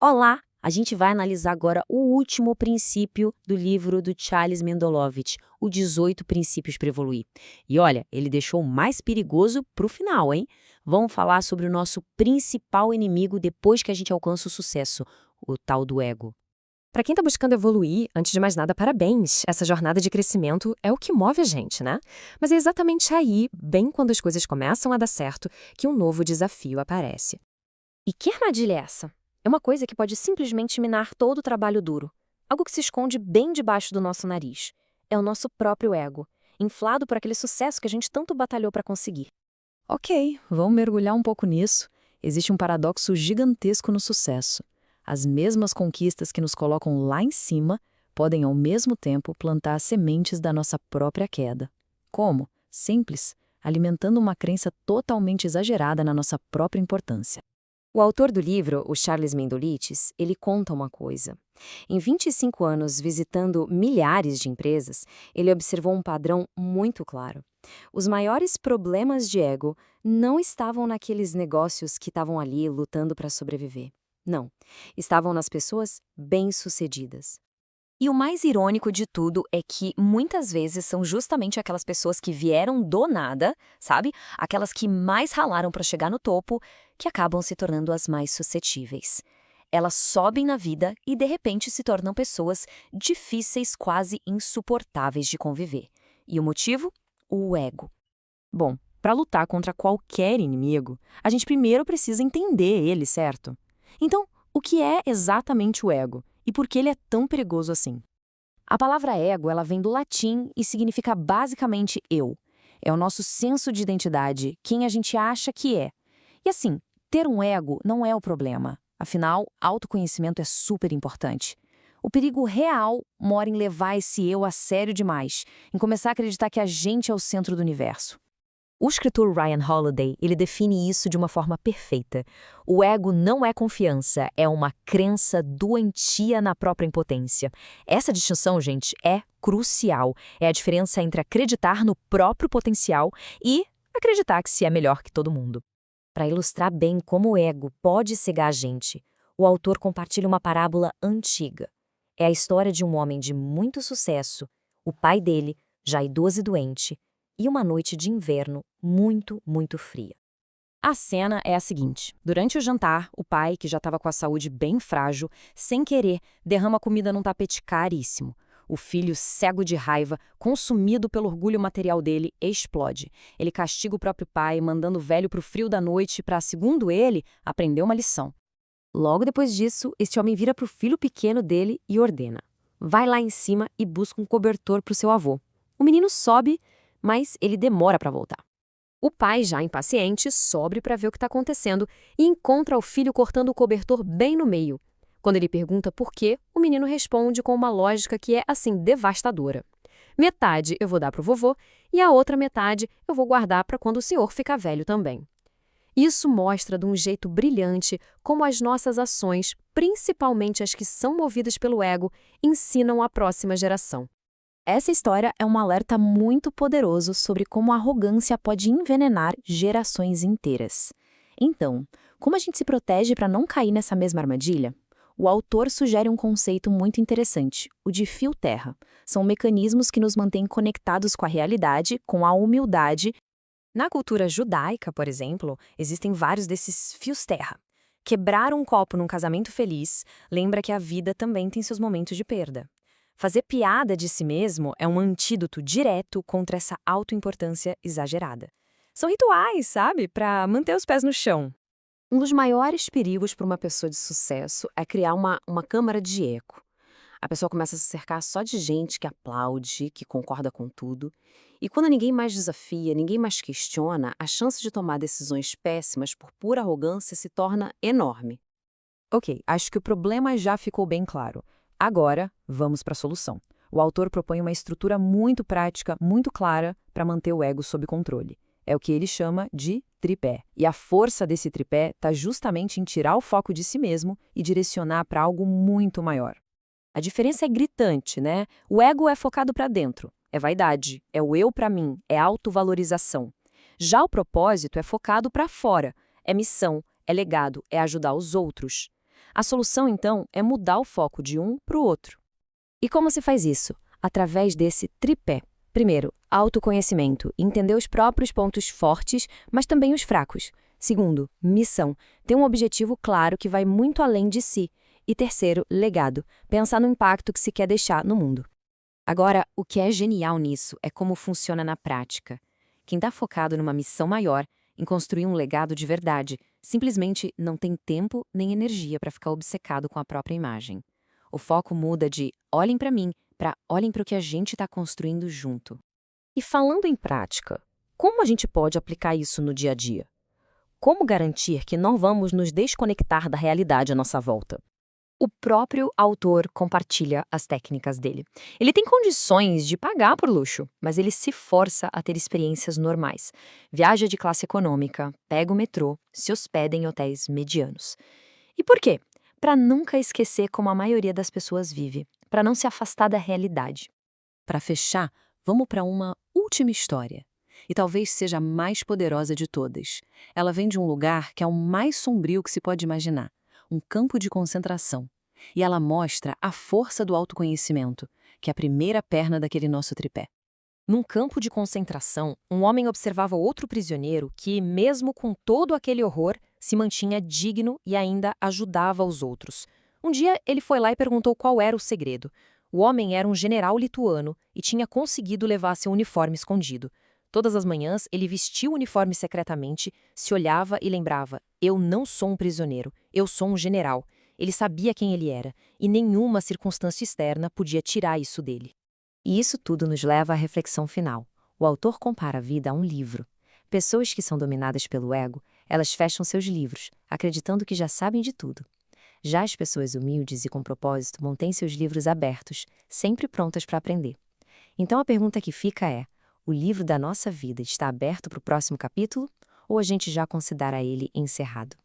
Olá! A gente vai analisar agora o último princípio do livro do Charles Mendelovitch, o 18 Princípios para Evoluir. E olha, ele deixou o mais perigoso para o final, hein? Vamos falar sobre o nosso principal inimigo depois que a gente alcança o sucesso, o tal do ego. Para quem está buscando evoluir, antes de mais nada, parabéns. Essa jornada de crescimento é o que move a gente, né? Mas é exatamente aí, bem quando as coisas começam a dar certo, que um novo desafio aparece. E que armadilha é essa? É uma coisa que pode simplesmente minar todo o trabalho duro. Algo que se esconde bem debaixo do nosso nariz. É o nosso próprio ego, inflado por aquele sucesso que a gente tanto batalhou para conseguir. Ok, vamos mergulhar um pouco nisso. Existe um paradoxo gigantesco no sucesso. As mesmas conquistas que nos colocam lá em cima podem, ao mesmo tempo, plantar sementes da nossa própria queda. Como? Simples, alimentando uma crença totalmente exagerada na nossa própria importância. O autor do livro, o Charles Mendelovitch, ele conta uma coisa. Em 25 anos visitando milhares de empresas, ele observou um padrão muito claro. Os maiores problemas de ego não estavam naqueles negócios que estavam ali lutando para sobreviver. Não, estavam nas pessoas bem-sucedidas. E o mais irônico de tudo é que muitas vezes são justamente aquelas pessoas que vieram do nada, sabe? Aquelas que mais ralaram para chegar no topo, que acabam se tornando as mais suscetíveis. Elas sobem na vida e de repente se tornam pessoas difíceis, quase insuportáveis de conviver. E o motivo? O ego. Bom, para lutar contra qualquer inimigo, a gente primeiro precisa entender ele, certo? Então, o que é exatamente o ego e por que ele é tão perigoso assim? A palavra ego, ela vem do latim e significa basicamente eu. É o nosso senso de identidade, quem a gente acha que é. E assim, ter um ego não é o problema. Afinal, autoconhecimento é super importante. O perigo real mora em levar esse eu a sério demais, em começar a acreditar que a gente é o centro do universo. O escritor Ryan Holiday, ele define isso de uma forma perfeita. O ego não é confiança, é uma crença doentia na própria impotência. Essa distinção, gente, é crucial. É a diferença entre acreditar no próprio potencial e acreditar que se é melhor que todo mundo. Para ilustrar bem como o ego pode cegar a gente, o autor compartilha uma parábola antiga. É a história de um homem de muito sucesso, o pai dele, já idoso e doente, e uma noite de inverno muito, muito fria. A cena é a seguinte: durante o jantar, o pai, que já estava com a saúde bem frágil, sem querer, derrama comida num tapete caríssimo. O filho, cego de raiva, consumido pelo orgulho material dele, explode. Ele castiga o próprio pai, mandando o velho para o frio da noite para, segundo ele, aprender uma lição. Logo depois disso, este homem vira para o filho pequeno dele e ordena: vai lá em cima e busca um cobertor para o seu avô. O menino sobe, mas ele demora para voltar. O pai, já impaciente, sobe para ver o que está acontecendo e encontra o filho cortando o cobertor bem no meio. Quando ele pergunta por quê, o menino responde com uma lógica que é, assim, devastadora. Metade eu vou dar para o vovô e a outra metade eu vou guardar para quando o senhor ficar velho também. Isso mostra de um jeito brilhante como as nossas ações, principalmente as que são movidas pelo ego, ensinam a próxima geração. Essa história é um alerta muito poderoso sobre como a arrogância pode envenenar gerações inteiras. Então, como a gente se protege para não cair nessa mesma armadilha? O autor sugere um conceito muito interessante, o de fio terra. São mecanismos que nos mantêm conectados com a realidade, com a humildade. Na cultura judaica, por exemplo, existem vários desses fios terra. Quebrar um copo num casamento feliz lembra que a vida também tem seus momentos de perda. Fazer piada de si mesmo é um antídoto direto contra essa autoimportância exagerada. São rituais, sabe? Para manter os pés no chão. Um dos maiores perigos para uma pessoa de sucesso é criar uma câmara de eco. A pessoa começa a se cercar só de gente que aplaude, que concorda com tudo. E quando ninguém mais desafia, ninguém mais questiona, a chance de tomar decisões péssimas por pura arrogância se torna enorme. Ok, acho que o problema já ficou bem claro. Agora, vamos para a solução. O autor propõe uma estrutura muito prática, muito clara, para manter o ego sob controle. É o que ele chama de tripé. E a força desse tripé está justamente em tirar o foco de si mesmo e direcionar para algo muito maior. A diferença é gritante, né? O ego é focado para dentro, é vaidade, é o eu para mim, é autovalorização. Já o propósito é focado para fora, é missão, é legado, é ajudar os outros. A solução, então, é mudar o foco de um para o outro. E como se faz isso? Através desse tripé. Primeiro, autoconhecimento, entender os próprios pontos fortes, mas também os fracos. Segundo, missão, ter um objetivo claro que vai muito além de si. E terceiro, legado, pensar no impacto que se quer deixar no mundo. Agora, o que é genial nisso é como funciona na prática. Quem está focado numa missão maior, em construir um legado de verdade, simplesmente não tem tempo nem energia para ficar obcecado com a própria imagem. O foco muda de olhem para mim para olhem para o que a gente está construindo junto. E falando em prática, como a gente pode aplicar isso no dia a dia? Como garantir que não vamos nos desconectar da realidade à nossa volta? O próprio autor compartilha as técnicas dele. Ele tem condições de pagar por luxo, mas ele se força a ter experiências normais. Viaja de classe econômica, pega o metrô, se hospeda em hotéis medianos. E por quê? Para nunca esquecer como a maioria das pessoas vive, para não se afastar da realidade. Para fechar, vamos para uma última história. E talvez seja a mais poderosa de todas. Ela vem de um lugar que é o mais sombrio que se pode imaginar. Um campo de concentração. E ela mostra a força do autoconhecimento, que é a primeira perna daquele nosso tripé. Num campo de concentração, um homem observava outro prisioneiro que, mesmo com todo aquele horror, se mantinha digno e ainda ajudava os outros. Um dia, ele foi lá e perguntou qual era o segredo. O homem era um general lituano e tinha conseguido levar seu uniforme escondido. Todas as manhãs, ele vestia o uniforme secretamente, se olhava e lembrava: eu não sou um prisioneiro, eu sou um general. Ele sabia quem ele era, e nenhuma circunstância externa podia tirar isso dele. E isso tudo nos leva à reflexão final. O autor compara a vida a um livro. Pessoas que são dominadas pelo ego, elas fecham seus livros, acreditando que já sabem de tudo. Já as pessoas humildes e com propósito mantêm seus livros abertos, sempre prontas para aprender. Então a pergunta que fica é: o livro da nossa vida está aberto para o próximo capítulo? Ou a gente já considera ele encerrado?